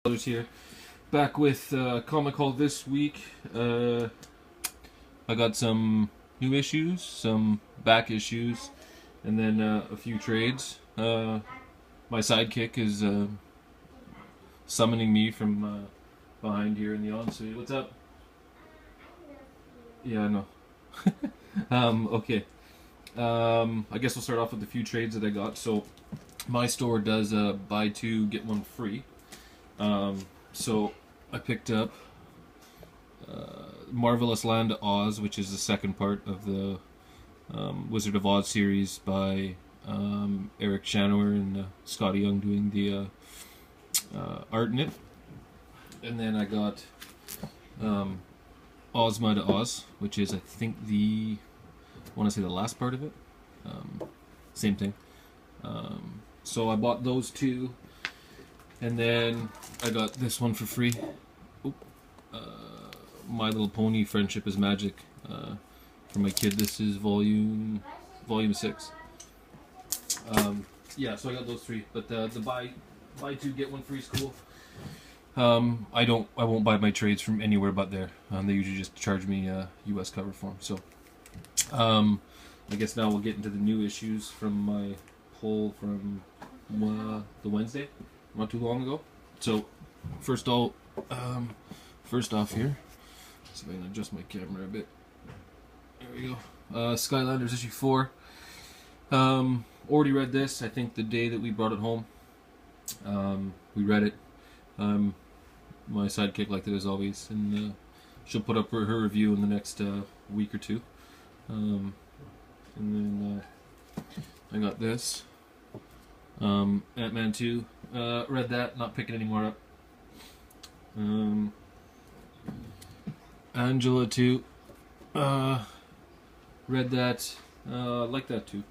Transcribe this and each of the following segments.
Here, back with Comic Haul this week. I got some new issues, some back issues, and then a few trades. My sidekick is summoning me from behind here in the ensuite. What's up? Yeah, I know. Okay. I guess we'll start off with a few trades that I got. So, my store does buy two get one free. So I picked up Marvelous Land of Oz, which is the second part of the Wizard of Oz series by Eric Shanower and Scotty Young doing the art in it. And then I got Ozma to Oz, which is I think I want to say the last part of it. Same thing. So I bought those two. And then I got this one for free. My Little Pony: Friendship is Magic for my kid. This is volume 6. Yeah, so I got those three. But the buy two get one free is cool. I won't buy my trades from anywhere but there. They usually just charge me U.S. cover form. So I guess now we'll get into the new issues from my pull from the Wednesday. Not too long ago. So first off here, see if I can adjust my camera a bit. There we go. Skylanders issue 4. Already read this. I think the day that we brought it home. We read it. My sidekick liked it as always, and she'll put up her review in the next week or two. And then I got this. Ant-Man 2. Read that, not picking any more up. Angela 2. Read that. Like that too.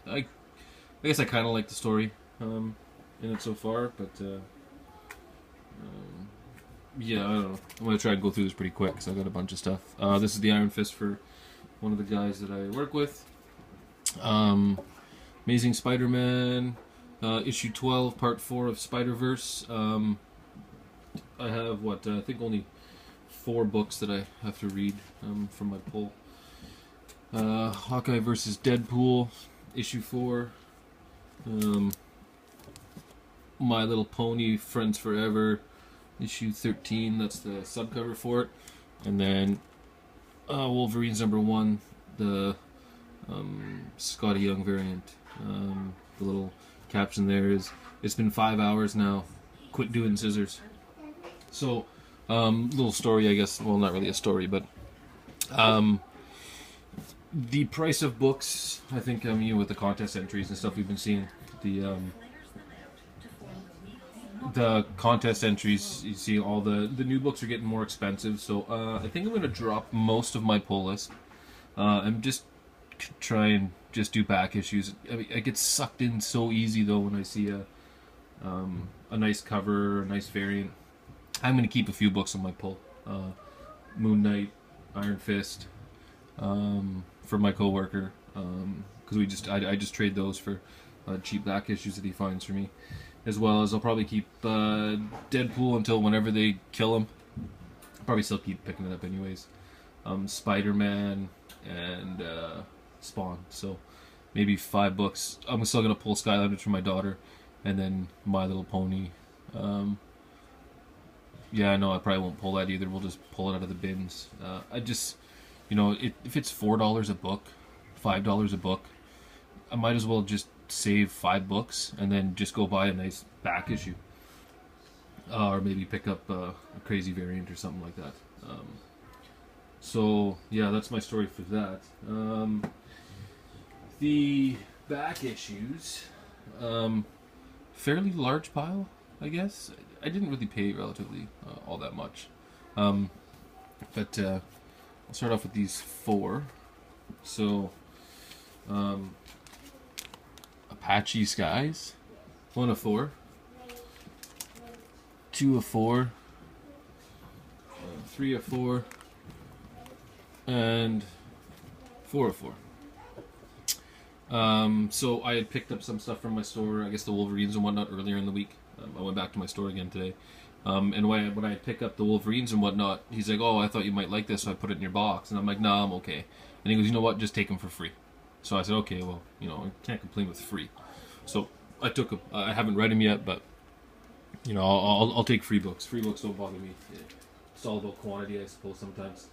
I guess I kind of like the story in it so far, but yeah, I don't know. I'm gonna try and go through this pretty quick because I got a bunch of stuff. This is the Iron Fist for one of the guys that I work with. Amazing Spider-Man, issue 12, part 4 of Spider-Verse. I have, I think only 4 books that I have to read from my pull. Hawkeye vs. Deadpool, issue 4. My Little Pony, Friends Forever, issue 13, that's the subcover for it. And then Wolverine's #1, the Scotty Young variant. The little caption there is, "It's been 5 hours now. Quit doing scissors." So, little story, I guess. Well, not really a story, but the price of books. I think with the contest entries and stuff we've been seeing, the contest entries. You see, all the new books are getting more expensive. So, I think I'm going to drop most of my pull list. I'm just try and just do back issues. I mean, I get sucked in so easy though when I see a nice cover, a nice variant. I'm gonna keep a few books on my pull. Moon Knight, Iron Fist, for my coworker, because I just trade those for cheap back issues that he finds for me, as well as I'll probably keep Deadpool until whenever they kill him. I'll probably still keep picking it up anyways. Spider-Man and Spawn. So maybe 5 books. I'm still gonna pull Skylanders for my daughter, and then My Little Pony. Yeah, no, I probably won't pull that either. We'll just pull it out of the bins. I just, if it's $4 a book, $5 a book, I might as well just save 5 books and then just go buy a nice back issue, or maybe pick up a crazy variant or something like that. So yeah, that's my story for that. The back issues, fairly large pile, I guess. I didn't really pay relatively all that much, but I'll start off with these 4. So, Apache Skies, 1 of 4, 2 of 4, 3 of 4, and 4 of 4. So I had picked up some stuff from my store, I guess the Wolverines and whatnot, earlier in the week. I went back to my store again today. And when I pick up the Wolverines and whatnot, he's like, "Oh, I thought you might like this, so I put it in your box." And I'm like, "Nah, I'm okay." And he goes, "You know what? Just take them for free." So I said, "Okay, well, you know, I can't complain with free." So I took them. I haven't read them yet, but you know, I'll take free books. Free books don't bother me. It's all about quantity, I suppose. Sometimes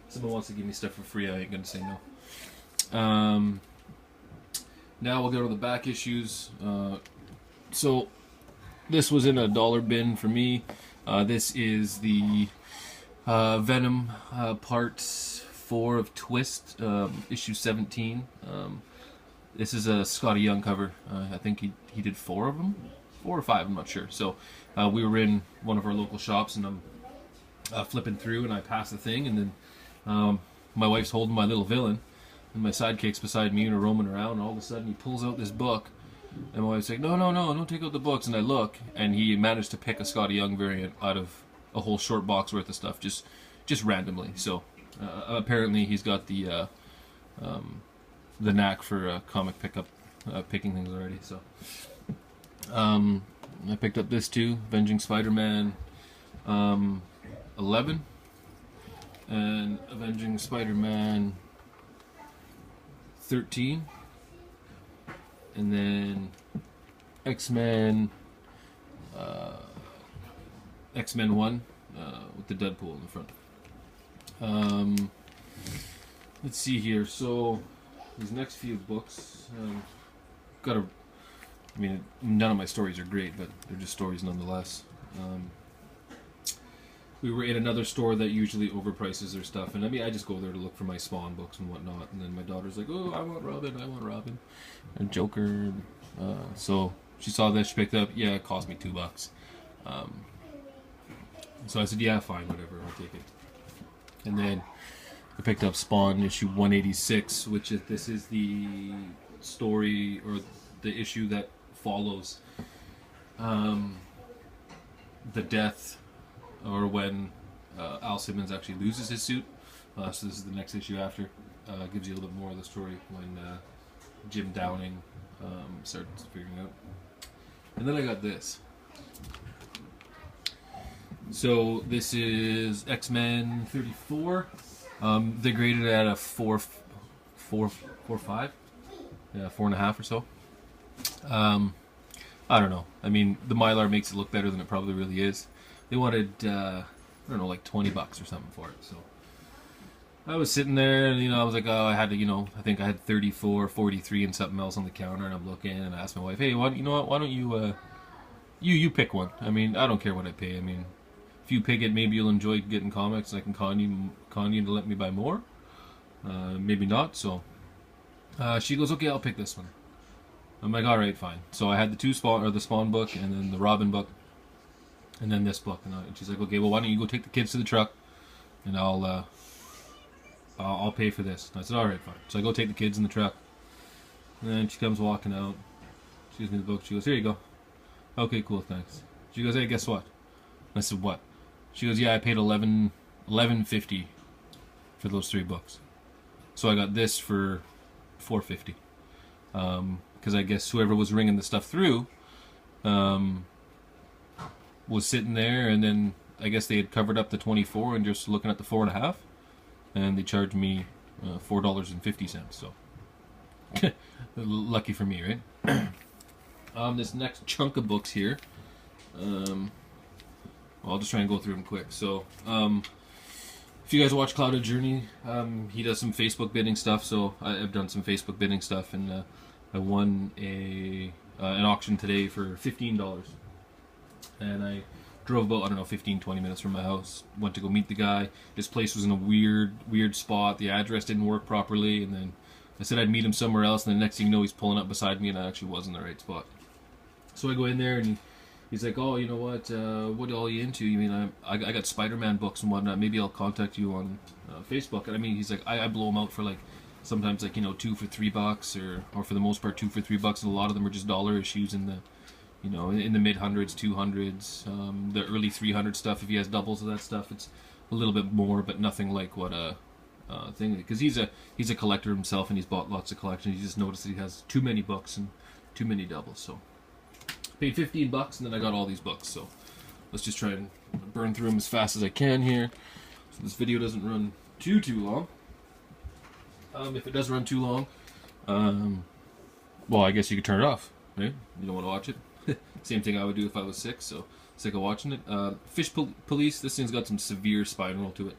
someone wants to give me stuff for free, I ain't gonna say no. Now we'll go to the back issues. So this was in a dollar bin for me. This is the Venom Part 4 of Twist, issue 17. This is a Scotty Young cover. I think he did 4 of them, 4 or 5, I'm not sure. So we were in one of our local shops, and I'm flipping through, and I pass the thing, and then my wife's holding my little villain, and my sidekick's beside me, and are roaming around, and all of a sudden he pulls out this book, and my wife's like, no, don't take out the books. And I look, and he managed to pick a Scotty Young variant out of a whole short box worth of stuff, just randomly. So apparently he's got the knack for comic picking things already. So I picked up this too, Avenging Spider-Man 11 and Avenging Spider-Man 13, and then X-Men 1 with the Deadpool in the front. Let's see here. So these next few books, I mean, none of my stories are great, but they're just stories nonetheless. We were in another store that usually overprices their stuff, and I mean, I just go there to look for my Spawn books and whatnot, and then my daughter's like, "Oh, I want Robin, and Joker." So she saw this, she picked it up. Yeah, it cost me $2. So I said, "Yeah, fine, whatever, I'll take it." And then I picked up Spawn issue 186, which this is the story or the issue that follows the death, or when Al Simmons actually loses his suit. So this is the next issue after. Gives you a little bit more of the story when Jim Downing starts figuring out. And then I got this. So this is X-Men 34. They graded it at a 4.5. Yeah, 4.5 or so. I don't know. I mean, the Mylar makes it look better than it probably really is. They wanted, I don't know, like $20 or something for it. So I was sitting there, and I was like, oh, I had to, I think I had 34, 43, and something else on the counter, and I'm looking, and I asked my wife, hey, why don't you, you pick one? I mean, I don't care what I pay. I mean, if you pick it, maybe you'll enjoy getting comics, and I can con you to let me buy more. Maybe not. So she goes, okay, I'll pick this one. I'm like, all right, fine. So I had the Spawn book, and then the Robin book, and then this book. And she's like, okay, well, why don't you go take the kids to the truck, and I'll pay for this. And I said, all right, fine. So I go take the kids in the truck, and then she comes walking out. She gives me the book. She goes, here you go. Okay, cool, thanks. She goes, hey, guess what? And I said, what? She goes, yeah, I paid $11.50 for those 3 books. So I got this for $4.50. Because I guess whoever was ringing the stuff through was sitting there, and then I guess they had covered up the 24 and just looking at the 4.5, and they charged me $4.50. So lucky for me, right? This next chunk of books here, well, I'll just try and go through them quick. So if you guys watch Clouded Journey, he does some Facebook bidding stuff. So I've done some Facebook bidding stuff, and I won an auction today for $15, and I drove about, I don't know, 15-20 minutes from my house. Went to go meet the guy. His place was in a weird spot. The address didn't work properly, and then I said I'd meet him somewhere else, and the next thing you know, he's pulling up beside me, and I actually was in the right spot. So I go in there, and he's like, oh, you know what are you into? You mean, I got Spider-Man books and whatnot. Maybe I'll contact you on Facebook. And I mean, he's like, I blow them out for like, sometimes like, 2 for $3, or for the most part 2 for $3, and a lot of them are just dollar issues in the, in the mid hundreds, 200s, the early 300 stuff. If he has doubles of that stuff, it's a little bit more, but nothing like what a thing, because he's a collector himself, and he's bought lots of collections. He just noticed that he has too many books and too many doubles. So Paid 15 bucks, and then I got all these books. So let's just try and burn through them as fast as I can here, so this video doesn't run too long. If it does run too long, well, I guess you could turn it off, right? You don't want to watch it. Same thing I would do if I was sick, so sick of watching it. Fish Police, this thing's got some severe spine roll to it.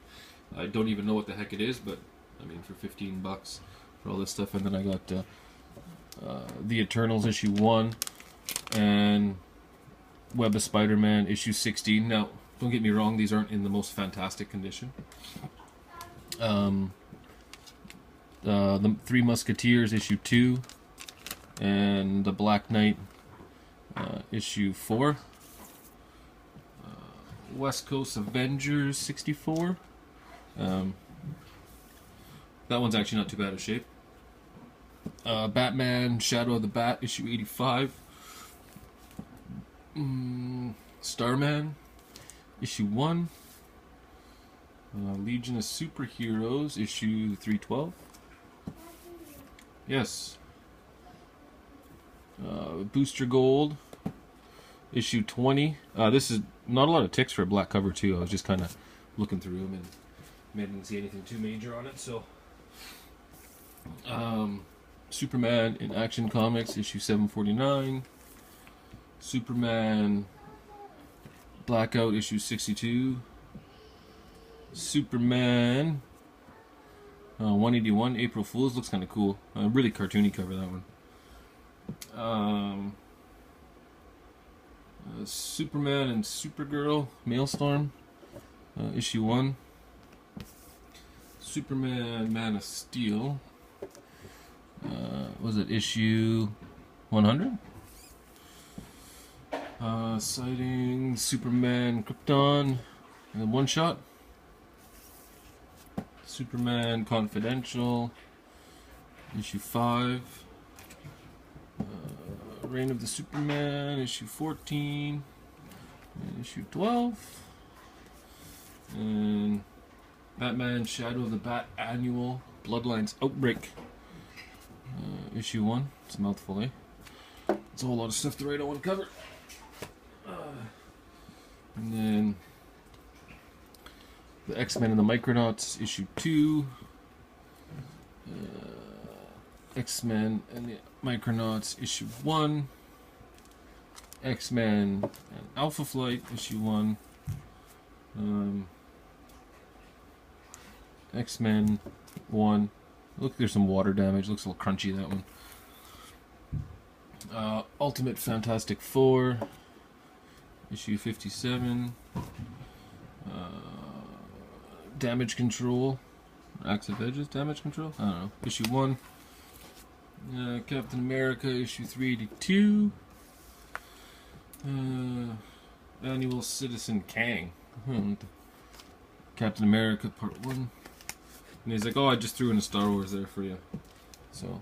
I don't even know what the heck it is, but I mean, for 15 bucks for all this stuff. And then I got The Eternals issue 1 and Web of Spider-Man issue 16. Now, don't get me wrong, these aren't in the most fantastic condition. The Three Musketeers issue 2 and The Black Knight issue 4. West Coast Avengers 64. That one's actually not too bad of shape. Batman Shadow of the Bat issue 85. Starman issue 1. Legion of Superheroes issue 312. Yes. Booster Gold issue 20. This is not a lot of ticks for a black cover too. I was just kind of looking through them and didn't see anything too major on it. So Superman in Action Comics issue 749. Superman Blackout issue 62. Superman 181 April Fools, looks kind of cool. Really cartoony cover, that one. Superman and Supergirl Maelstrom issue 1. Superman Man of Steel, was it issue 100? Citing Superman Krypton and one shot. Superman Confidential issue 5. Reign of the Superman issue 14 and issue 12. And Batman Shadow of the Bat Annual Bloodlines Outbreak issue 1. It's a mouthful, eh? It's a whole lot of stuff to write on one cover. And then the X-Men and the Micronauts issue 2. X-Men and the Micronauts issue 1. X-Men and Alpha Flight issue 1. X-Men 1. Look, there's some water damage. Looks a little crunchy, that one. Ultimate Fantastic Four issue 57. Damage Control. Axe of Edges Damage Control? I don't know. Issue 1. Captain America issue 382. Annual Citizen Kang. Captain America Part 1. And he's like, oh, I just threw in a Star Wars there for you. So,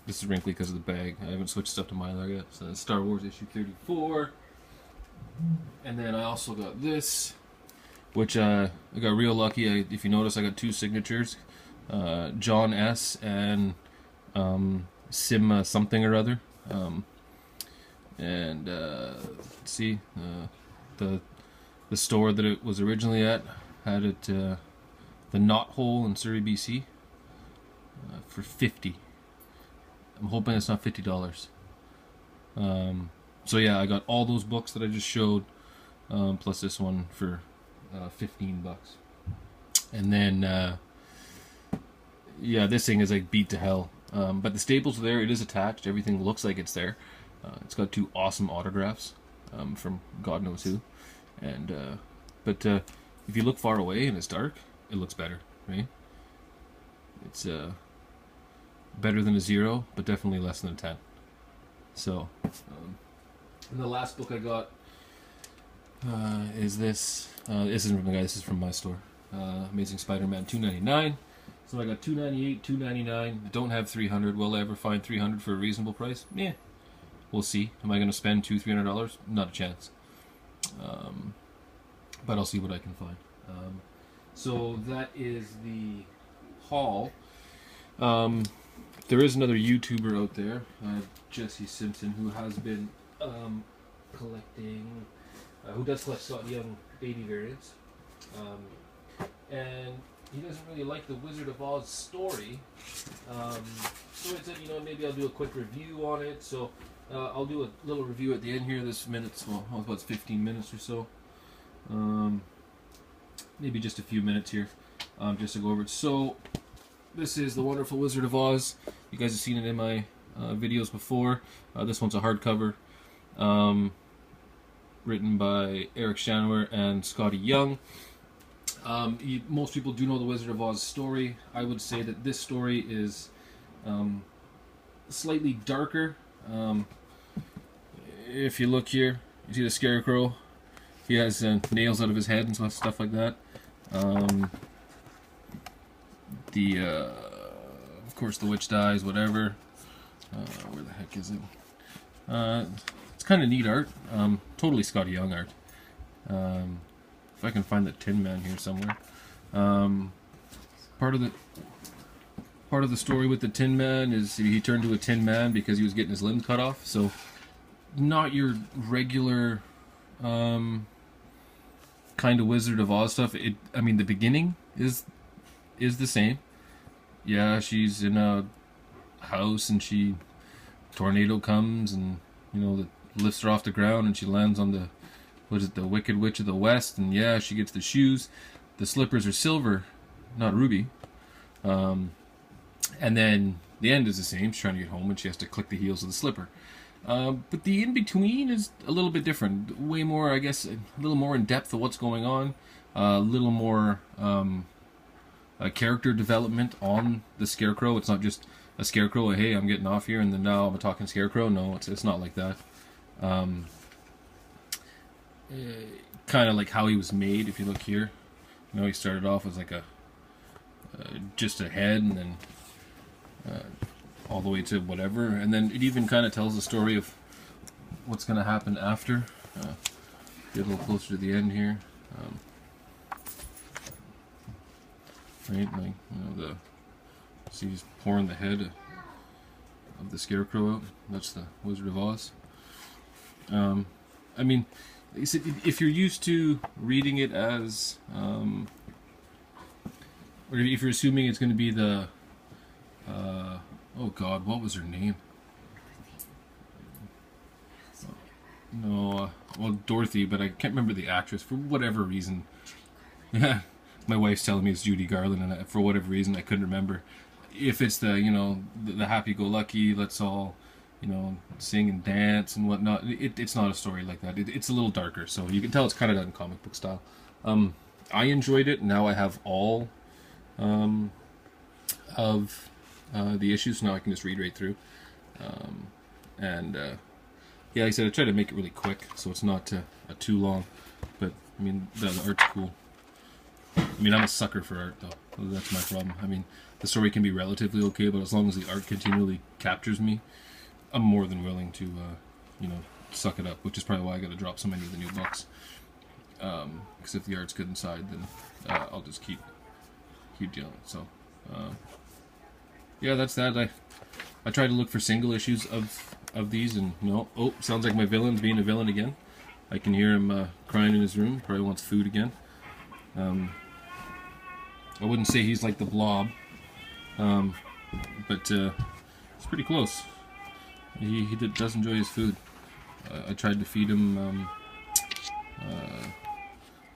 this is wrinkly because of the bag. I haven't switched stuff to Mylar yet. So, that's Star Wars issue 34. And then I also got this, which I got real lucky. If you notice, I got 2 signatures. John S. and Sim something or other. And see, the store that it was originally at had it, the Knot Hole in Surrey, BC, for $50. I'm hoping it's not $50. So yeah, I got all those books that I just showed, plus this one for 15 bucks. And then yeah, this thing is like beat to hell. But the staples are there. It is attached. Everything looks like it's there. It's got 2 awesome autographs from God knows who. And but if you look far away and it's dark, it looks better, right? It's better than a 0, but definitely less than a 10. So, and the last book I got is this. This isn't from the guy. This is from my store. Amazing Spider-Man $2.99. So I got $2.98, $2.99. I don't have $300. Will I ever find $300 for a reasonable price? Yeah, we'll see. Am I going to spend $200-$300? Not a chance. But I'll see what I can find. So that is the haul. There is another YouTuber out there, Jesse Simpson, who has been collecting, who does collect Scott Young baby variants, and he doesn't really like the Wizard of Oz story. So I said, maybe I'll do a quick review on it. So I'll do a little review at the end here. This minutes, well, about 15 minutes or so. Maybe just a few minutes here, just to go over it. So this is The Wonderful Wizard of Oz. You guys have seen it in my videos before. This one's a hardcover, written by Eric Shanower and Scotty Young. Most people do know the Wizard of Oz story. I would say that this story is slightly darker. If you look here, you see the Scarecrow. He has nails out of his head and stuff like that. Of course, the witch dies. Whatever. Where the heck is it? It's kind of neat art. Totally Scotty Young art. If I can find the Tin Man here somewhere. Part of the story with the Tin Man is he turned to a Tin Man because he was getting his limbs cut off. So, not your regular kind of Wizard of Oz stuff. I mean, the beginning is the same. Yeah, she's in a house and tornado comes and lifts her off the ground and she lands on the Wicked Witch of the West, and yeah, she gets the shoes. The slippers are silver, not ruby. And then the end is the same. She's trying to get home and she has to click the heels of the slipper. But the in-between is a little bit different. Way more, I guess, a little more in depth of what's going on. A little more character development on the Scarecrow. It's not just a Scarecrow, hey, I'm getting off here, and then now I'm a talking Scarecrow. No, it's not like that. Kind of like how he was made. If you look here, he started off as like just a head, and then all the way to whatever, and then it even kind of tells the story of what's going to happen after. Get a little closer to the end here. Right, like see, he's pouring the head of the Scarecrow out. That's the Wizard of Oz. I mean, if you're used to reading it as, or if you're assuming it's going to be the, oh God, what was her name? No, well, Dorothy, but I can't remember the actress for whatever reason. Yeah, my wife's telling me it's Judy Garland, and for whatever reason I couldn't remember. If it's the the happy-go-lucky, let's all sing and dance and whatnot. It's not a story like that. It's a little darker, so you can tell it's kind of done in comic book style. I enjoyed it. Now I have all of the issues. Now I can just read right through. Yeah, like I said, I tried to make it really quick, so it's not too long. But I mean, the art's cool. I mean, I'm a sucker for art, though. That's my problem. I mean, the story can be relatively okay, but as long as the art continually captures me, I'm more than willing to, suck it up. Which is probably why I got to drop so many of the new books. Because if the art's good inside, then I'll just keep dealing. So, yeah, that's that. I tried to look for single issues of these, and no. Oh, sounds like my villain's being a villain again. I can hear him crying in his room. Probably wants food again. I wouldn't say he's like the Blob, but it's pretty close. He does enjoy his food. I tried to feed him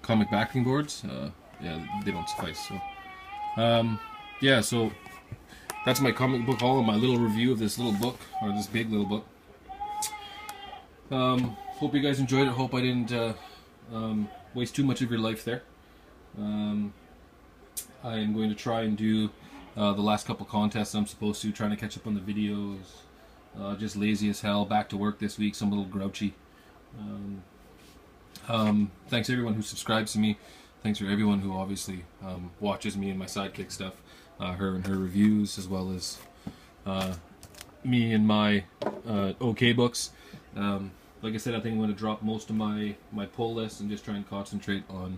comic backing boards. Yeah, they don't suffice. So, yeah, so that's my comic book haul and my little review of this little book, or this big little book. Hope you guys enjoyed it. Hope I didn't waste too much of your life there. I am going to try and do the last couple contests I'm supposed to, trying to catch up on the videos. Just lazy as hell, back to work this week, so I'm a little grouchy. Thanks to everyone who subscribes to me. Thanks for everyone who obviously watches me and my sidekick stuff, her and her reviews, as well as me and my OK books. Like I said, I think I'm going to drop most of my pull list and just try and concentrate on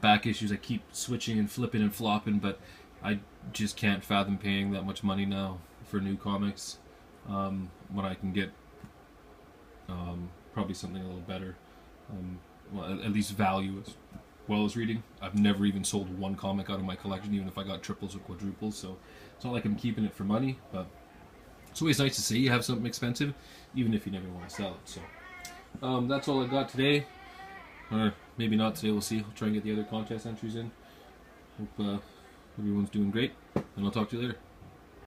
back issues. I keep switching and flipping and flopping, but I just can't fathom paying that much money now for new comics when I can get Probably something a little better. Well, at least value as well as reading. I've never even sold one comic out of my collection, even if I got triples or quadruples. So it's not like I'm keeping it for money, but it's always nice to say you have something expensive, even if you never want to sell it. So that's all I got today. Or maybe not today, we'll see. I'll try and get the other contest entries in. Hope everyone's doing great, and I'll talk to you later.